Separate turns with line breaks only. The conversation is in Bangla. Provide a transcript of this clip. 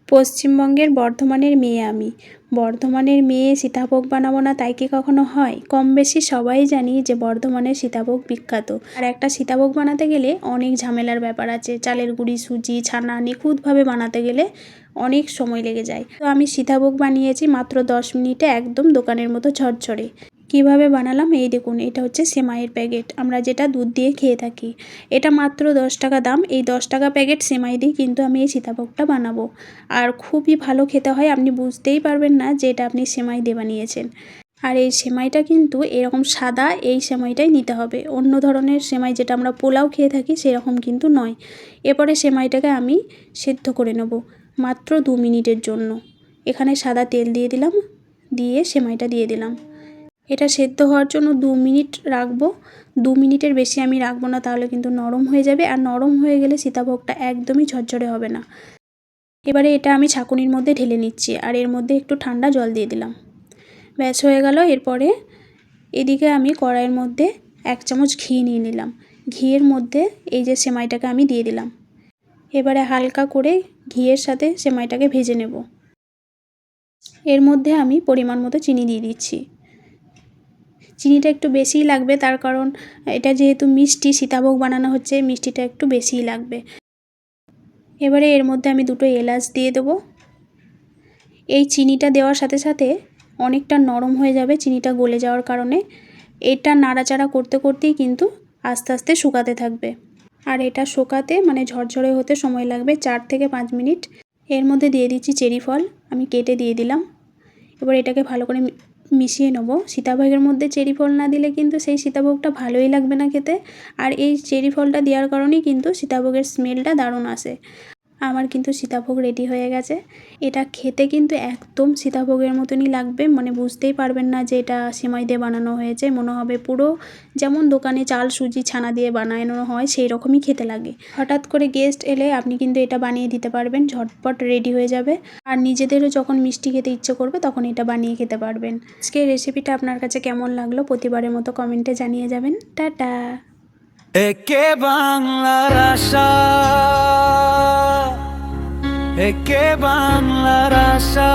পশ্চিমবঙ্গের বর্ধমানের মেয়ে আমি। বর্ধমানের মেয়ে সীতাভোগ বানাবো না তাই কি কখনো হয়? কম বেশি সবাই জানি যে বর্ধমানের সীতাভোগ বিখ্যাত। আর একটা সীতাভোগ বানাতে গেলে অনেক ঝামেলার ব্যাপার আছে। চালের গুঁড়ি, সুজি, ছানা নিখুঁতভাবে বানাতে গেলে অনেক সময় লেগে যায়। তো আমি সীতাভোগ বানিয়েছি মাত্র 10 মিনিটে, একদম দোকানের মতো ঝরঝরে। কিভাবে বানালাম এই দেখুন, এটা হচ্ছে সেমাইয়ের প্যাকেট, আমরা যেটা দুধ দিয়ে খেয়ে থাকি। এটা মাত্র 10 টাকা দাম। এই 10 টাকা প্যাকেট সেমাই দিয়ে কিন্তু আমি এই সীতাভোগটা বানাবো। আর খুবই ভালো খেতে হয়, আপনি বুঝতেই পারবেন না যে এটা আপনি সেমাই দিয়ে বানিয়েছেন। আর এই সেমাইটা কিন্তু এরকম সাদা এই সেমাইটাই নিতে হবে, অন্য ধরনের সেমাই যেটা আমরা পোলাও খেয়ে থাকি সেরকম কিন্তু নয়। এরপরে সেমাইটাকে আমি সেদ্ধ করে নেব মাত্র 2 মিনিটের জন্য। এখানে সাদা তেল দিয়ে দিলাম, দিয়ে সেমাইটা দিয়ে দিলাম। এটা সেদ্ধ হওয়ার জন্য 2 মিনিট রাখবো। 2 মিনিটের বেশি আমি রাখবো না, তাহলে কিন্তু নরম হয়ে যাবে, আর নরম হয়ে গেলে সীতাভোগটা একদমই ঝরঝরে হবে না। এবারে এটা আমি ছাঁকুনির মধ্যে ঢেলে নিচ্ছি, আর এর মধ্যে একটু ঠান্ডা জল দিয়ে দিলাম। ব্যাস হয়ে গেল। এরপরে এদিকে আমি কড়াইয়ের মধ্যে 1 চামচ ঘি নিয়ে নিলাম। ঘিয়ের মধ্যে এই যে সেমাইটাকে আমি দিয়ে দিলাম। এবারে হালকা করে ঘিয়ের সাথে সেমাইটাকে ভেজে নেব। এর মধ্যে আমি পরিমাণ মতো চিনি দিয়ে দিচ্ছি। চিনিটা একটু বেশিই লাগবে, তার কারণ এটা যেহেতু মিষ্টি, সীতাভোগ বানানো হচ্ছে, মিষ্টিটা একটু বেশিই লাগবে। এবারে এর মধ্যে আমি 2টো এলাচ দিয়ে দেবো। এই চিনিটা দেওয়ার সাথে সাথে অনেকটা নরম হয়ে যাবে চিনিটা গলে যাওয়ার কারণে। এটা নাড়াচাড়া করতে করতেই কিন্তু আস্তে আস্তে শুকাতে থাকবে, আর এটা শুকাতে মানে ঝরঝরে হতে সময় লাগবে 4 থেকে 5 মিনিট। এর মধ্যে দিয়ে দিচ্ছি চেরি ফল, আমি কেটে দিয়ে দিলাম। এবার এটাকে ভালো করে মিশিয়ে নেব। সীতাভোগের মধ্যে চেরি ফল না দিলে কিন্তু সেই সীতাভোগটা ভালোই লাগবে না খেতে, আর এই চেরি ফলটা দেওয়ার কারণেই কিন্তু সীতাভোগের স্মেলটা দারুণ আসে। আমার কিন্তু সীতাভোগ রেডি হয়ে গেছে। এটা খেতে কিন্তু একদম সীতাভোগের মতনই লাগবে, মানে বুঝতেই পারবেন না যে এটা সেমাই দিয়ে বানানো হয়েছে। মনে হবে পুরো যেমন দোকানে চাল, সুজি, ছানা দিয়ে বানানো হয় সেই রকমই খেতে লাগে। হঠাৎ করে গেস্ট এলে আপনি কিন্তু এটা বানিয়ে দিতে পারবেন, ঝটপট রেডি হয়ে যাবে। আর নিজেদেরও যখন মিষ্টি খেতে ইচ্ছে করবে তখন এটা বানিয়ে খেতে পারবেন। আজকের রেসিপিটা আপনার কাছে কেমন লাগলো প্রতিবারের মতো কমেন্টে জানিয়ে যাবেন। টাটা।
একে বাংলার আশা, একে বাংলার আশা।